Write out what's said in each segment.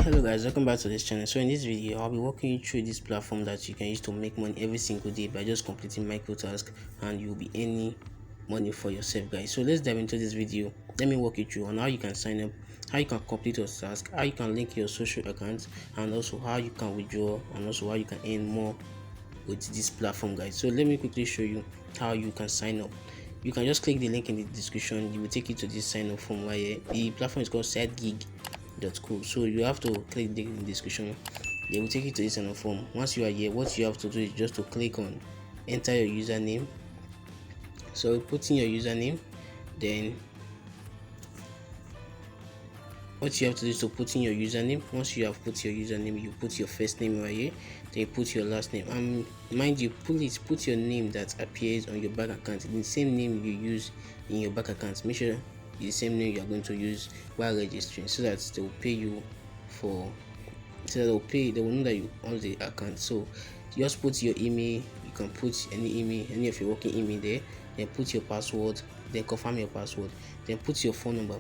Hello guys, welcome back to this channel. So in this video I'll be walking you through this platform that you can use to make money every single day by just completing micro tasks, and you'll be earning money for yourself, guys. So let's dive into this video. Let me walk you through on how you can sign up, how you can complete your task, how you can link your social accounts, and also how you can withdraw, and also how you can earn more with this platform, guys. So let me quickly show you how you can sign up. You can just click the link in the description. It will take you to this sign up form right here. The platform is called sidegig.co. So you have to click the description. They will take you to this sign up form. Once you are here, what you have to do is just to click on enter your username. So put in your username, then what you have to do is to put in your username. Once you have put your username, you put your first name right here, then you put your last name, and mind you, put your name that appears on your bank account, the same name you use in your bank account. Make sure it's the same name you are going to use while registering, so that they will pay you for, so that they will know that you own the account. So just put your email. You can put any email, any of your working email there, then put your password, then confirm your password, then put your phone number.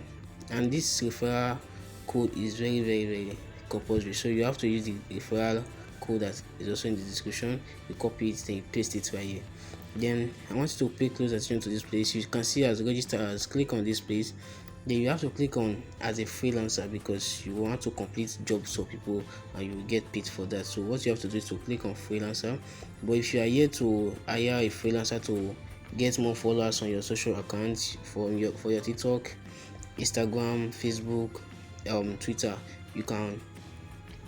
And this referral code is very compulsory, so you have to use the referral code that is also in the description. You copy it, then you paste it right here. Then I want you to pay close attention to this place. You can see as register as, click on this place. Then you have to click on as a freelancer, because you want to complete jobs for people and you will get paid for that. So what you have to do is to click on freelancer. But if you are here to hire a freelancer to get more followers on your social accounts, for your TikTok, Instagram, Facebook, Twitter, you can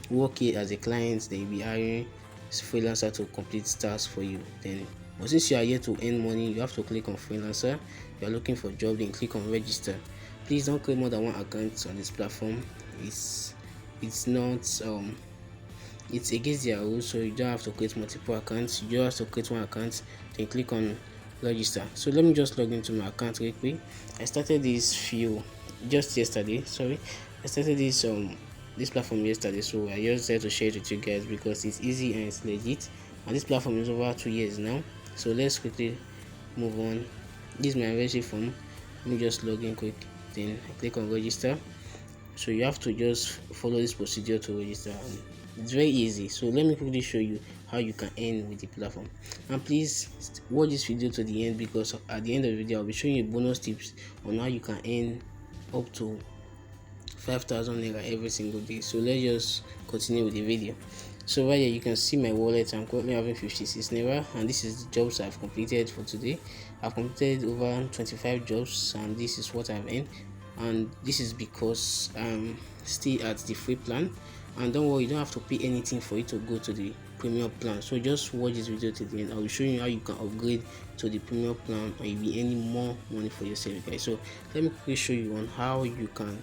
work here as a client. They will be hiring freelancer to complete tasks for you. Then, but since you are here to earn money, you have to click on freelancer. You are looking for a job, then click on register. Please don't create more than one account on this platform. It's not it's against their rules, so you don't have to create multiple accounts. You just have to create one account, then click on register. So let me just log into my account real quick. I started this just yesterday. I started this platform yesterday, so I just decided to share it with you guys because it's easy and it's legit, and this platform is over 2 years now. So let's quickly move on. This is my registry form. Let me just log in quick, then I click on register. So you have to just follow this procedure to register, and it's very easy. So let me quickly show you how you can earn with the platform, and please watch this video to the end, because at the end of the video I'll be showing you bonus tips on how you can earn up to 5,000 naira every single day. So let's just continue with the video. So right here you can see my wallet. I'm currently having 56 naira, and this is the jobs I've completed for today. I've completed over 25 jobs, and this is what I've earned. And this is because I'm still at the free plan, and don't worry, you don't have to pay anything for it to go to the premium plan. So just watch this video to the end. I'll be showing you how you can upgrade to the premium plan and you'll be earning more money for yourself, guys. So let me quickly show you on how you can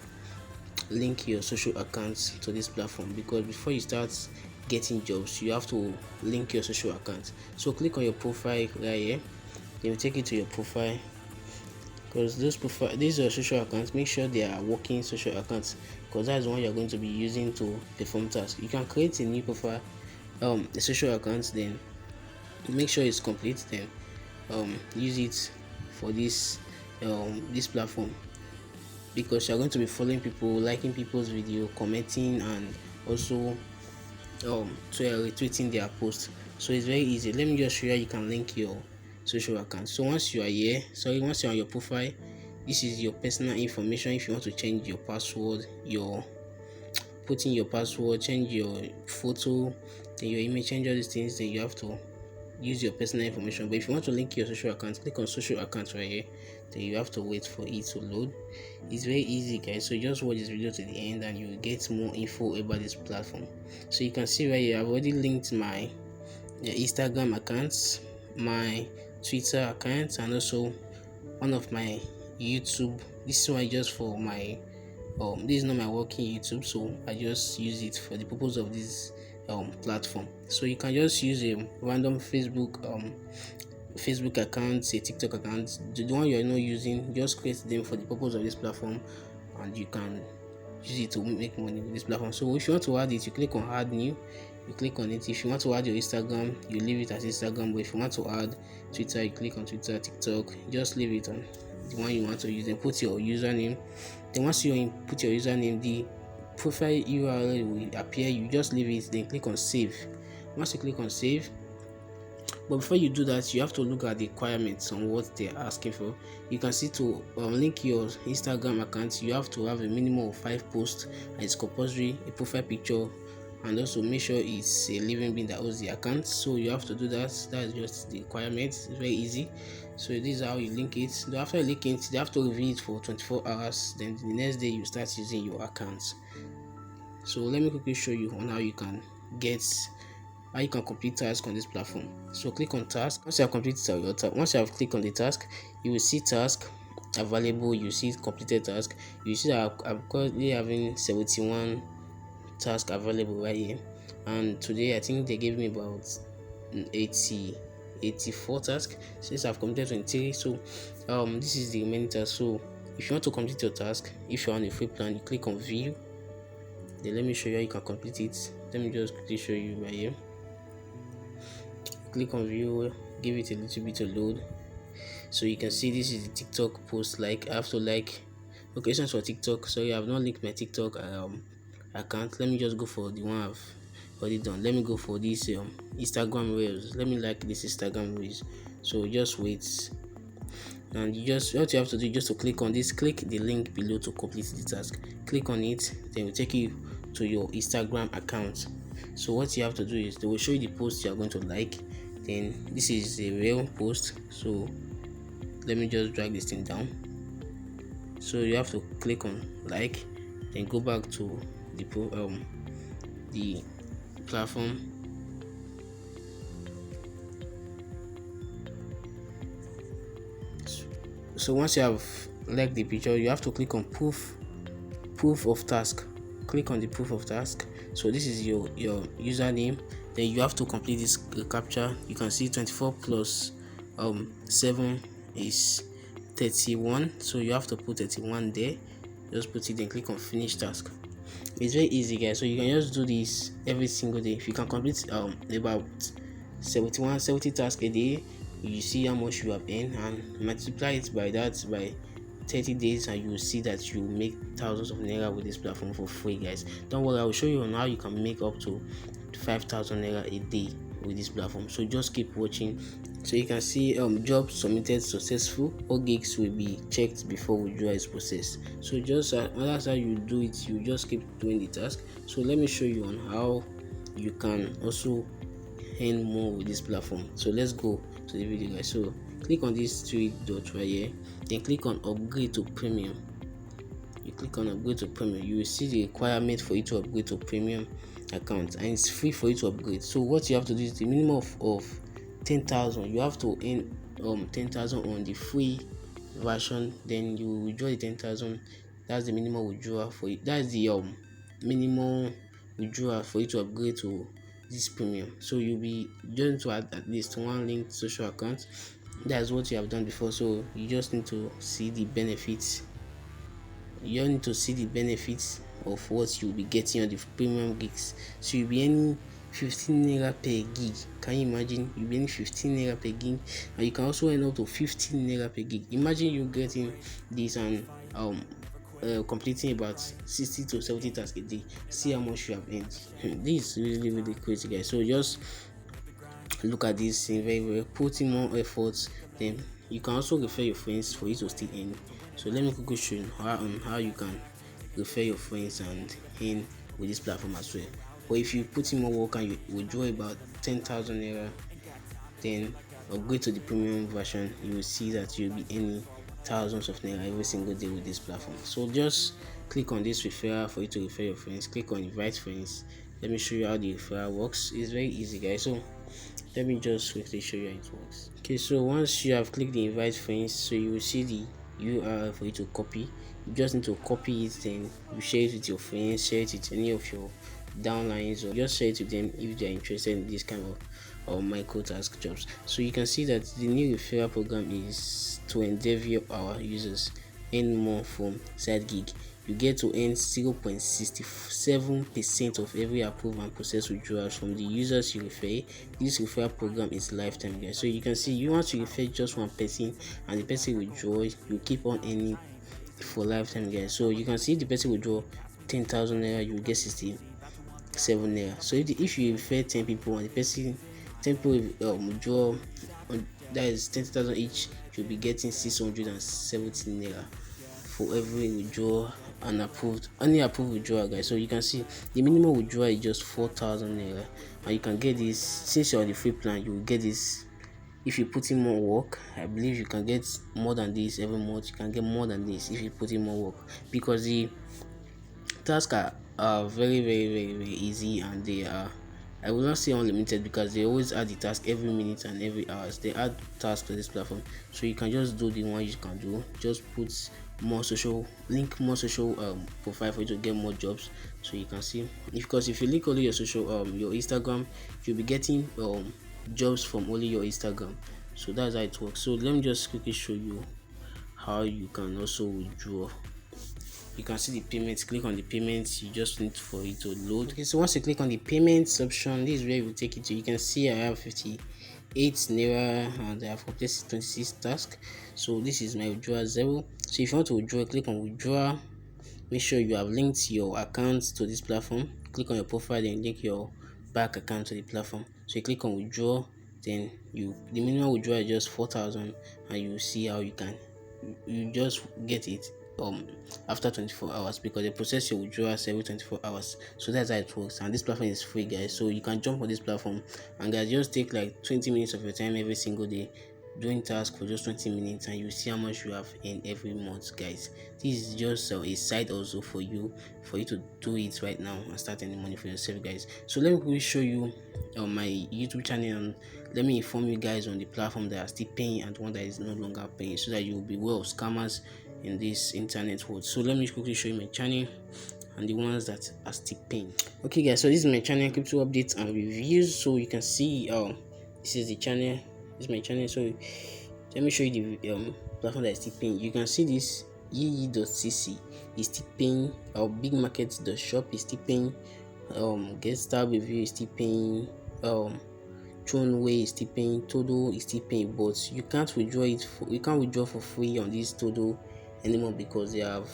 link your social accounts to this platform, because before you start getting jobs you have to link your social accounts. So click on your profile right here, then will take you to your profile, because these are social accounts. Make sure they are working social accounts, because that's the one you're going to be using to perform tasks. You can create a new profile, a social account, then make sure it's complete, then use it for this platform, because you're going to be following people, liking people's video, commenting, and also retweeting their posts. So it's very easy. Let me just show you how you can link your social account. So once you're on your profile, this is your personal information. If you want to change your password, put in your password, change your photo, then your image, change all these things, then you have to use your personal information. But if you want to link your social account, click on social account right here, then you have to wait for it to load. It's very easy, guys. So just watch this video to the end and you will get more info about this platform. So you can see right here I've already linked my Instagram accounts, my Twitter account, and also one of my YouTube. This one is just for my this is not my working YouTube, so I just use it for the purpose of this platform. So you can just use a random Facebook account, a TikTok account, the one you're not using. Just create them for the purpose of this platform, and you can use it to make money with this platform. So if you want to add it, you click on add new, you click on it. If you want to add your Instagram, you leave it as Instagram. But if you want to add Twitter, you click on Twitter, TikTok, just leave it on the one you want to use, and put your username. Then once you put your username, the profile URL will appear. You just leave it, then click on save. Once you click on save, but before you do that, you have to look at the requirements on what they're asking for. You can see to link your Instagram account, you have to have a minimum of 5 posts, and it's compulsory, a profile picture, and also make sure it's a living being that owns the account. So you have to do that. That's just the requirements. It's very easy. So this is how you link it. So after linking it, they have to review it for 24 hours. Then the next day you start using your account. So let me quickly show you on how you can complete tasks on this platform. So click on task. Once you have completed your task, once you have clicked on the task, you will see task available. You see completed task. You see that I'm currently having 71 tasks available right here, and today I think they gave me about 84 tasks since I've completed 23. So this is the remaining task. So if you want to complete your task, if you're on a free plan, you click on view. Then let me show you how you can complete it. Let me just quickly show you right here. Click on view, give it a little bit to load. So you can see this is the TikTok post. Like, I have to like locations for TikTok. Sorry, I have not linked my TikTok account. Let me just go for the one I've already done. Let me go for this Instagram reels. Let me like this Instagram reels. So just wait, and what you have to do is just to click on this, click the link below to complete the task. Click on it, then it will take you to your Instagram account. So what you have to do is they will show you the post you are going to like. Then this is a real post, so let me just drag this thing down. So you have to click on like, then go back to the platform. So once you have liked the picture, you have to click on proof of task. Click on the proof of task. So this is your username. Then you have to complete this captcha. You can see 24 plus 7 is 31. So you have to put 31 there. Just put it, then click on finish task. It's very easy, guys. So you can just do this every single day. If you can complete about 70 tasks a day, you see how much you have earned, and multiply it by 30 days, and you will see that you make thousands of naira with this platform for free, guys. Don't worry, I will show you on how you can make up to 5,000 naira a day with this platform. So just keep watching. So you can see job submitted successful. All gigs will be checked before withdrawal is processed. So just that's how you do it. You just keep doing the task. So let me show you on how you can also earn more with this platform. So let's go to the video, guys. So click on this 3 dots right here, then click on upgrade to premium. You click on upgrade to premium, you will see the requirement for you to upgrade to premium account, and it's free for you to upgrade. So what you have to do is the minimum of 10,000. You have to earn 10,000 on the free version, then you withdraw the 10,000. That's the minimum withdrawal for you. That's the minimum withdrawal for you to upgrade to this premium. So you'll be going to add at least one linked social account. That's what you have done before. So you just need to see the benefits. You need to see the benefits of what you'll be getting on the premium gigs. So you'll be earning 15 naira per gig. Can you imagine? You'll be earning 15 naira per gig, and you can also earn up to 15 naira per gig. Imagine you getting this and completing about 60 to 70 tasks a day. See how much you have earned. This is really crazy, guys. So just look at this in very put in more efforts. Then you can also refer your friends for you to still earn. So let me quickly show you how you can refer your friends and earn with this platform as well. But if you put in more work and you withdraw about 10,000 naira, then upgrade to the premium version, you will see that you'll be earning thousands of naira every single day with this platform. So just click on this referral for you to refer your friends. Click on invite friends. Let me show you how the referral works. It's very easy, guys. So let me just quickly show you how it works. Okay, so once you have clicked the invite friends, so you will see the URL for you to copy. You just need to copy it, then you share it with your friends, share it with any of your downlines, or just share it with them if they are interested in this kind of micro task jobs. So you can see that the new referral program is to endeavor our users earn more from sidegig. You get to earn 0.67% of every approved and processed withdrawals from the users you refer. This referral program is lifetime, guys. So you can see you want to refer just one person and the person withdraws, you keep on earning for lifetime, guys. So you can see the person withdraw 10,000 naira, you will get 67 naira. So if you refer 10 people and the person 10 people withdraw that is 20,000 each, you'll be getting 670 naira for every withdrawal and approved any approved withdrawal, guys. So you can see the minimum withdrawal is just 4,000 naira, and you can get this since you're on the free plan. You will get this if you put in more work. I believe you can get more than this every month. You can get more than this if you put in more work, because the tasks are very easy, and they are, I will not say unlimited, because they always add the task every minute and every hours. They add tasks to this platform, so you can just do the one you can do. Just put more social profile for you to get more jobs. So you can see, because if you link only your social your Instagram, you'll be getting jobs from only your Instagram. So that's how it works. So let me just quickly show you how you can also withdraw. You can see the payments. Click on the payments. You just need for it to load. Okay, so once you click on the payments option, this is where you will take it to. You can see I have 58 naira and I have completed 26 tasks. So this is my withdrawal 0. So if you want to withdraw, click on withdraw. Make sure you have linked your account to this platform. Click on your profile, then link your bank account to the platform. So you click on withdraw, then the minimum withdrawal is just 4,000, and you see how you can just get it after 24 hours, because they process your withdrawals every 24 hours. So that's how it works, and this platform is free, guys. So you can jump on this platform, and guys, just take like 20 minutes of your time every single day doing tasks for just 20 minutes, and you see how much you have in every month, guys. This is just a side also for you to do it right now and start any money for yourself, guys. So let me quickly show you on my YouTube channel, and let me inform you guys on the platform that are still paying and one that is no longer paying, so that you will be aware of scammers in this internet world. So let me quickly show you my channel and the ones that are still paying. Okay, guys, so this is my channel, crypto updates and reviews. So you can see this is the channel, this is my channel. So let me show you the platform that is still paying. You can see this ee.cc is still paying, our bigmarket.shop is still paying, get star review is still paying, Troneway is still paying, Todo is still paying, but you can't withdraw you can't withdraw for free on this Todo anymore, because they have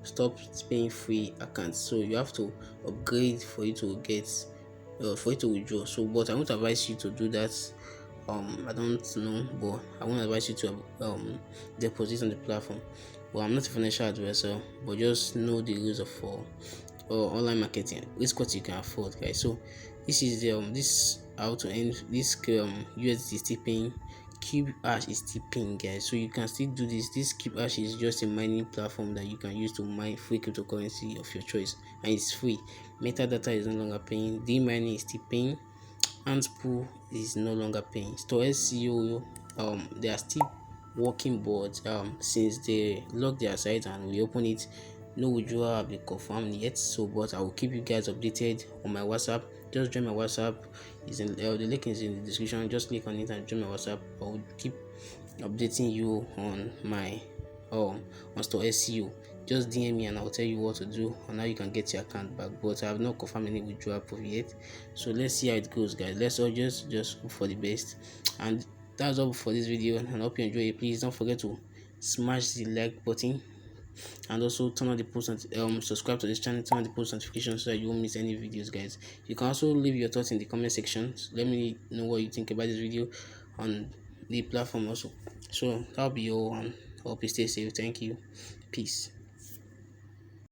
stopped paying free accounts. So you have to upgrade for you to get for you to withdraw. So but I won't advise you to do that. I don't know, but I won't advise you to deposit on the platform. Well, I'm not a financial advisor, but just know the rules of online marketing. It's what you can afford, guys. So this is this how to end this USD is still paying, Cube Ash is still paying, guys. So you can still do this Cube Ash is just a mining platform that you can use to mine free cryptocurrency of your choice, and it's free. Metadata is no longer paying, D mining is still paying, Antpool is no longer paying. StoreSEO they are still working, but since they locked their site and we open it, no withdrawal have been confirmed yet. So but I will keep you guys updated on my WhatsApp. Just join my WhatsApp, is in the link is in the description. Just click on it and join my WhatsApp. I will keep updating you on my on StoreSEO. Just DM me and I'll tell you what to do and how you can get your account back. But I have not confirmed any withdrawal proof yet. So let's see how it goes, guys. Let's all just hope for the best. And that's all for this video, and I hope you enjoy it. Please don't forget to smash the like button, and also turn on the post and subscribe to this channel, turn on the post notifications so that you won't miss any videos, guys. You can also leave your thoughts in the comment section. Let me know what you think about this video on the platform also. So that'll be all, and hope you stay safe. Thank you. Peace.